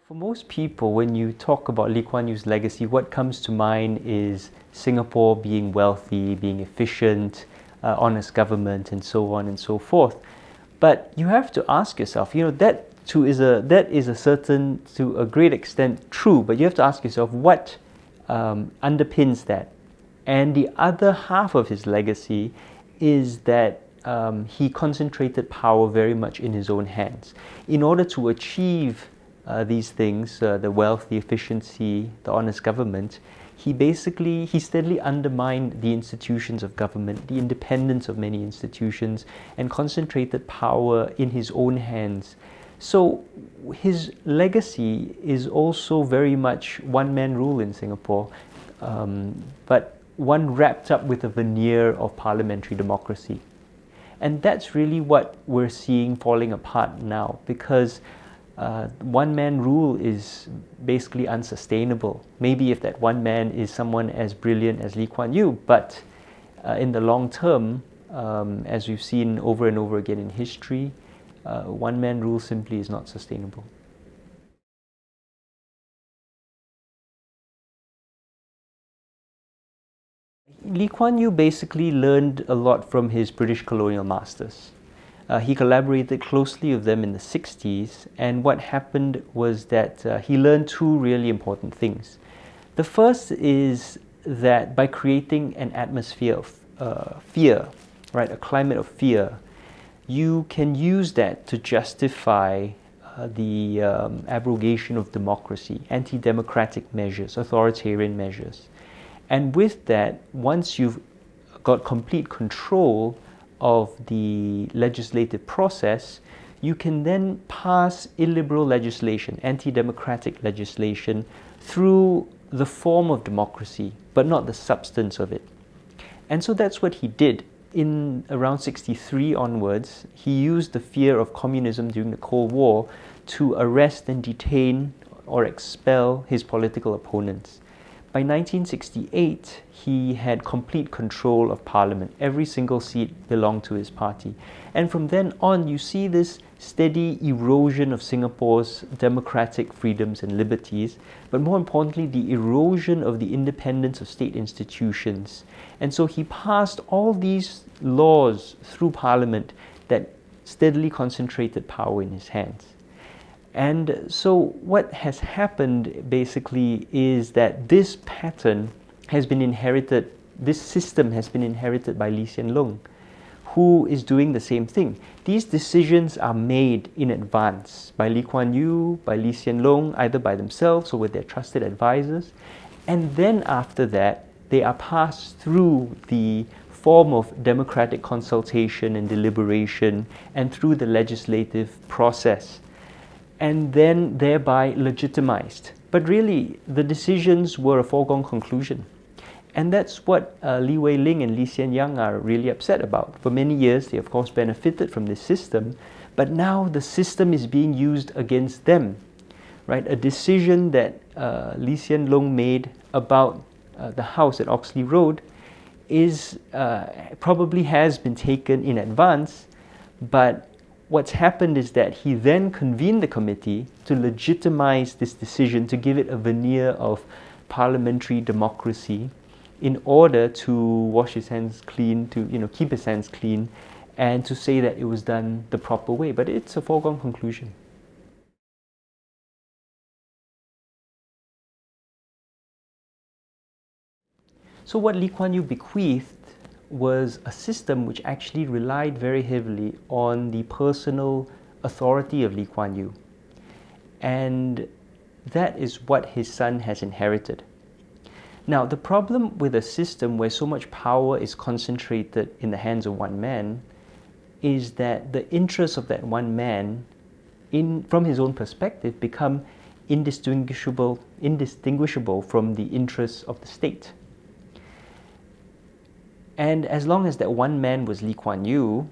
For most people, when you talk about Lee Kuan Yew's legacy, what comes to mind is Singapore being wealthy, being efficient, honest government, and so on and so forth. But you have to ask yourself, that too is a certain, to a great extent, true. But you have to ask yourself what underpins that. And the other half of his legacy is that he concentrated power very much in his own hands. In order to achieve these things, the wealth, the efficiency, the honest government, he steadily undermined the institutions of government, the independence of many institutions, and concentrated power in his own hands. So his legacy is also very much one-man rule in Singapore, but one wrapped up with a veneer of parliamentary democracy. And that's really what we're seeing falling apart now, because one-man rule is basically unsustainable. Maybe if that one man is someone as brilliant as Lee Kuan Yew, but in the long term, as we've seen over and over again in history, one-man rule simply is not sustainable. Lee Kuan Yew basically learned a lot from his British colonial masters. He collaborated closely with them in the 60s, and what happened was that he learned two really important things. The first is that by creating an atmosphere of fear, right, a climate of fear, you can use that to justify the abrogation of democracy, anti-democratic measures, authoritarian measures. And with that, once you've got complete control of the legislative process, you can then pass illiberal legislation, anti-democratic legislation, through the form of democracy, but not the substance of it. And so that's what he did. In around 63 onwards, he used the fear of communism during the Cold War to arrest and detain or expel his political opponents. By 1968, he had complete control of parliament. Every single seat belonged to his party. And from then on, you see this steady erosion of Singapore's democratic freedoms and liberties, but more importantly, the erosion of the independence of state institutions. And so he passed all these laws through parliament that steadily concentrated power in his hands. And so what has happened basically is that this pattern has been inherited, this system has been inherited by Lee Hsien Loong, who is doing the same thing. These decisions are made in advance by Lee Kuan Yew, by Lee Hsien Loong, either by themselves or with their trusted advisors. And then after that, they are passed through the form of democratic consultation and deliberation and through the legislative process, and then thereby legitimized. But really, the decisions were a foregone conclusion. And that's what Lee Wei Ling and Lee Hsien Yang are really upset about. For many years, they of course benefited from this system, but now the system is being used against them. Right? A decision that Lee Hsien Loong made about the house at Oxley Road is probably has been taken in advance, but what's happened is that he then convened the committee to legitimize this decision, to give it a veneer of parliamentary democracy in order to wash his hands clean, to keep his hands clean, and to say that it was done the proper way. But it's a foregone conclusion. So what Lee Kuan Yew bequeathed was a system which actually relied very heavily on the personal authority of Lee Kuan Yew. And that is what his son has inherited. Now, the problem with a system where so much power is concentrated in the hands of one man is that the interests of that one man, from his own perspective, become indistinguishable from the interests of the state. And as long as that one man was Lee Kuan Yew,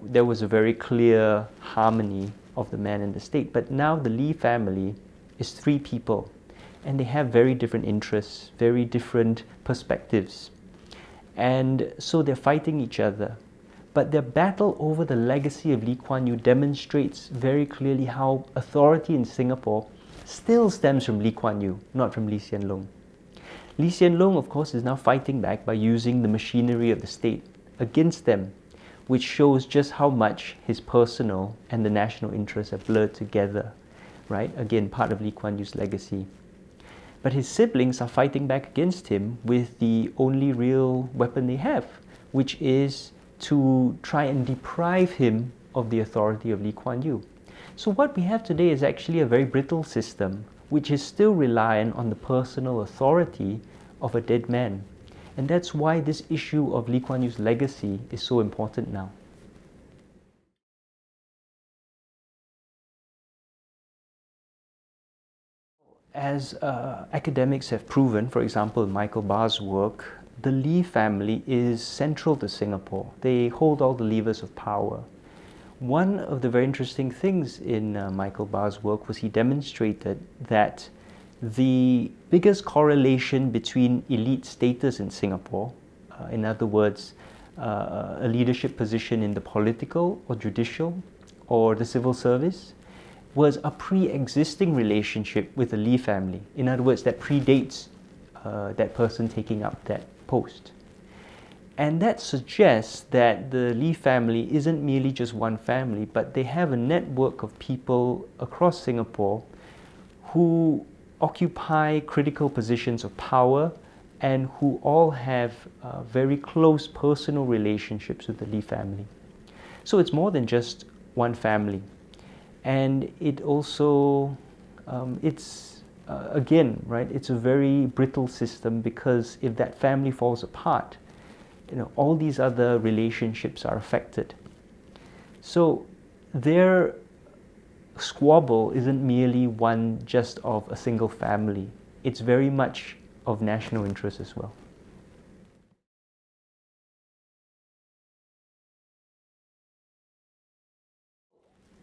there was a very clear harmony of the man and the state. But now the Lee family is three people, and they have very different interests, very different perspectives. And so they're fighting each other. But their battle over the legacy of Lee Kuan Yew demonstrates very clearly how authority in Singapore still stems from Lee Kuan Yew, not from Lee Hsien Loong. Lee Hsien Loong, of course, is now fighting back by using the machinery of the state against them, which shows just how much his personal and the national interests are blurred together, right? Again, part of Lee Kuan Yew's legacy. But his siblings are fighting back against him with the only real weapon they have, which is to try and deprive him of the authority of Lee Kuan Yew. So what we have today is actually a very brittle system, which is still reliant on the personal authority of a dead man. And that's why this issue of Lee Kuan Yew's legacy is so important now. As academics have proven, for example, in Michael Barr's work, the Lee family is central to Singapore. They hold all the levers of power. One of the very interesting things in Michael Barr's work was he demonstrated that the biggest correlation between elite status in Singapore, in other words, a leadership position in the political or judicial or the civil service, was a pre-existing relationship with the Lee family. In other words, that predates that person taking up that post. And that suggests that the Lee family isn't merely just one family, but they have a network of people across Singapore who occupy critical positions of power and who all have very close personal relationships with the Lee family. So it's more than just one family. And it also, again, right, it's a very brittle system, because if that family falls apart, all these other relationships are affected. So their squabble isn't merely one just of a single family. It's very much of national interest as well.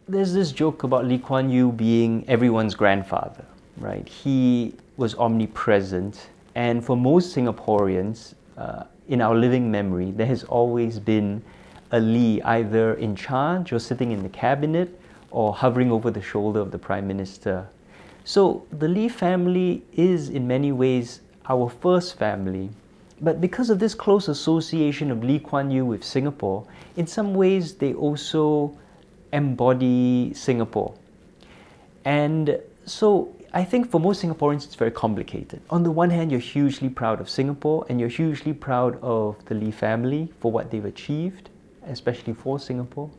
There's this joke about Lee Kuan Yew being everyone's grandfather, right? He was omnipresent, and for most Singaporeans, in our living memory, there has always been a Lee either in charge or sitting in the cabinet or hovering over the shoulder of the Prime Minister. So the Lee family is in many ways our first family, but because of this close association of Lee Kuan Yew with Singapore, in some ways they also embody Singapore. And so I think for most Singaporeans it's very complicated. On the one hand, you're hugely proud of Singapore and you're hugely proud of the Lee family for what they've achieved, especially for Singapore.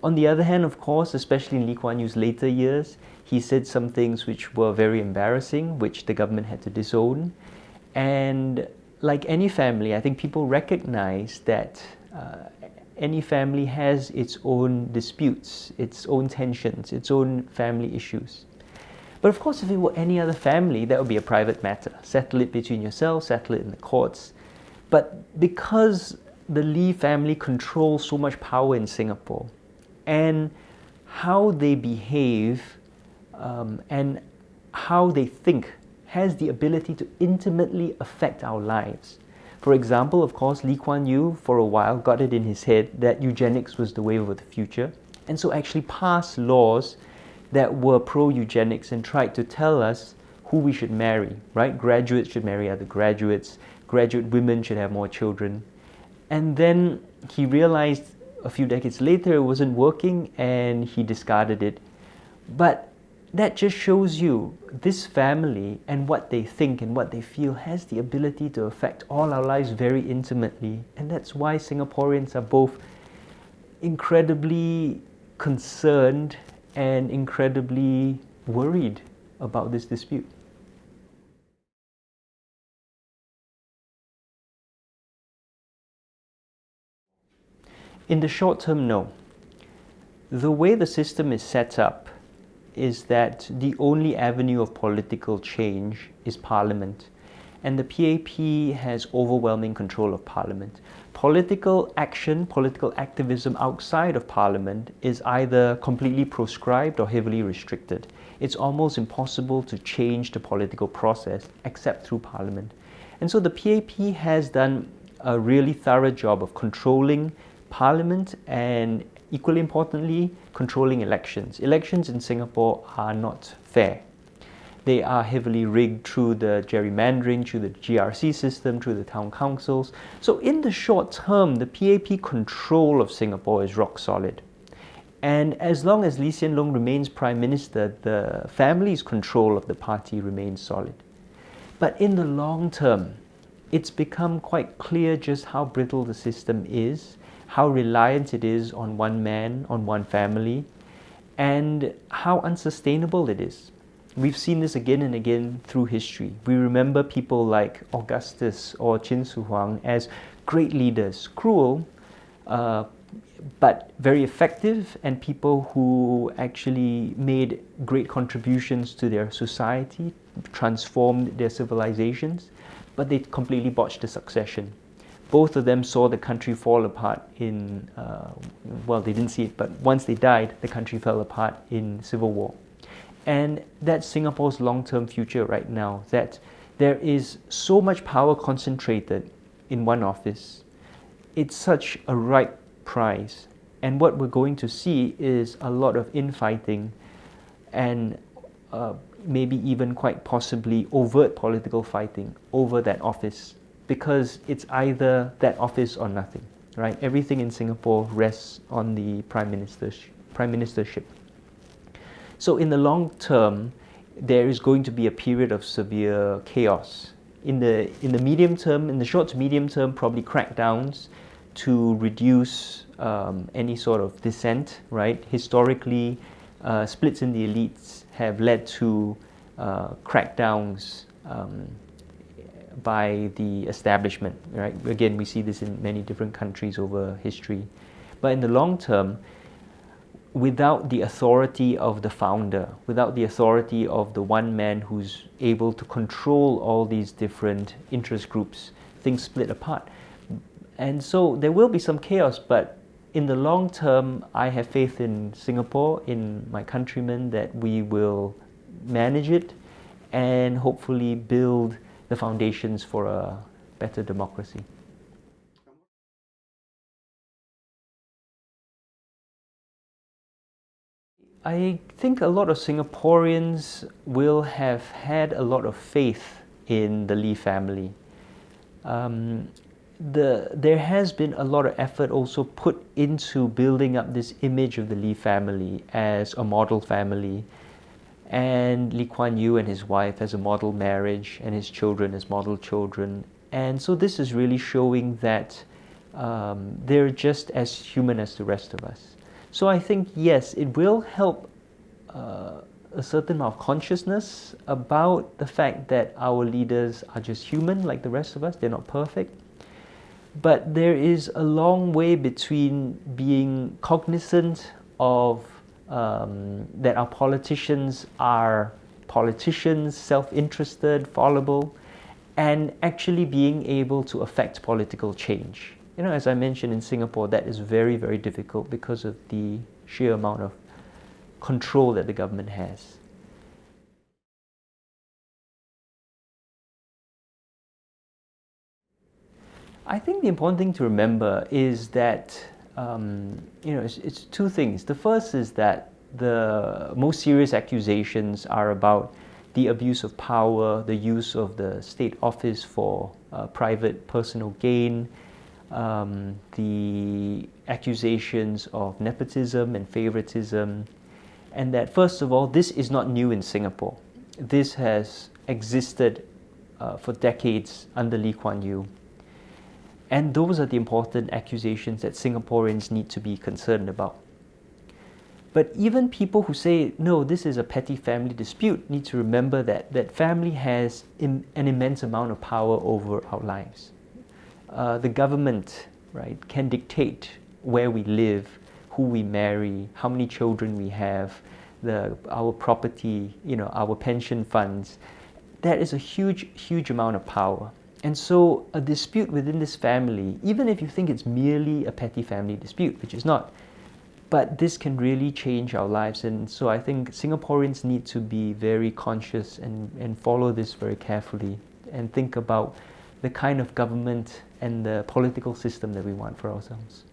On the other hand, of course, especially in Lee Kuan Yew's later years, he said some things which were very embarrassing, which the government had to disown. And like any family, I think people recognize that any family has its own disputes, its own tensions, its own family issues. But of course, if it were any other family, that would be a private matter. Settle it between yourselves, settle it in the courts. But because the Lee family controls so much power in Singapore, and how they behave and how they think has the ability to intimately affect our lives. For example, of course, Lee Kuan Yew for a while got it in his head that eugenics was the way of the future, and so actually passed laws that were pro-eugenics and tried to tell us who we should marry, right? Graduates should marry other graduates, graduate women should have more children. And then he realized a few decades later it wasn't working and he discarded it. But that just shows you this family and what they think and what they feel has the ability to affect all our lives very intimately. And that's why Singaporeans are both incredibly concerned and incredibly worried about this dispute. In the short term, no. The way the system is set up is that the only avenue of political change is Parliament, and the PAP has overwhelming control of Parliament. Political action, political activism outside of Parliament is either completely proscribed or heavily restricted. It's almost impossible to change the political process except through Parliament. And so the PAP has done a really thorough job of controlling Parliament and, equally importantly, controlling elections. Elections in Singapore are not fair. They are heavily rigged through the gerrymandering, through the GRC system, through the town councils. So in the short term, the PAP control of Singapore is rock solid. And as long as Lee Hsien Loong remains Prime Minister, the family's control of the party remains solid. But in the long term, it's become quite clear just how brittle the system is, how reliant it is on one man, on one family, and how unsustainable it is. We've seen this again and again through history. We remember people like Augustus or Chin Su Huang as great leaders, cruel, but very effective, and people who actually made great contributions to their society, transformed their civilizations, but they completely botched the succession. Both of them saw the country fall apart in, well, they didn't see it, but once they died, the country fell apart in civil war. And that's Singapore's long-term future right now, that there is so much power concentrated in one office. It's such a ripe prize. And what we're going to see is a lot of infighting and maybe even quite possibly overt political fighting over that office, because it's either that office or nothing, right? Everything in Singapore rests on the prime ministership. So in the long term, there is going to be a period of severe chaos. In the medium term, in the short to medium term, probably crackdowns to reduce any sort of dissent, right? Historically, splits in the elites have led to crackdowns by the establishment, right? Again, we see this in many different countries over history. But in the long term, without the authority of the founder, without the authority of the one man who's able to control all these different interest groups, things split apart. And so there will be some chaos, but in the long term, I have faith in Singapore, in my countrymen, that we will manage it and hopefully build the foundations for a better democracy. I think a lot of Singaporeans will have had a lot of faith in the Lee family. There has been a lot of effort also put into building up this image of the Lee family as a model family, and Lee Kuan Yew and his wife as a model marriage, and his children as model children. And so this is really showing that they're just as human as the rest of us. So I think, yes, it will help a certain amount of consciousness about the fact that our leaders are just human like the rest of us. They're not perfect. But there is a long way between being cognizant of that our politicians are politicians, self-interested, fallible, and actually being able to affect political change. You know, as I mentioned, in Singapore, that is very, very difficult because of the sheer amount of control that the government has. I think the important thing to remember is that it's two things. The first is that the most serious accusations are about the abuse of power, the use of the state office for private personal gain, the accusations of nepotism and favoritism, and that, first of all, this is not new in Singapore. This has existed for decades under Lee Kuan Yew. And those are the important accusations that Singaporeans need to be concerned about. But even people who say, no, this is a petty family dispute, need to remember that family has an immense amount of power over our lives. The government, right, can dictate where we live, who we marry, how many children we have, our property, our pension funds. That is a huge, huge amount of power. And so a dispute within this family, even if you think it's merely a petty family dispute, which is not, but this can really change our lives. And so I think Singaporeans need to be very conscious and follow this very carefully and think about the kind of government and the political system that we want for ourselves.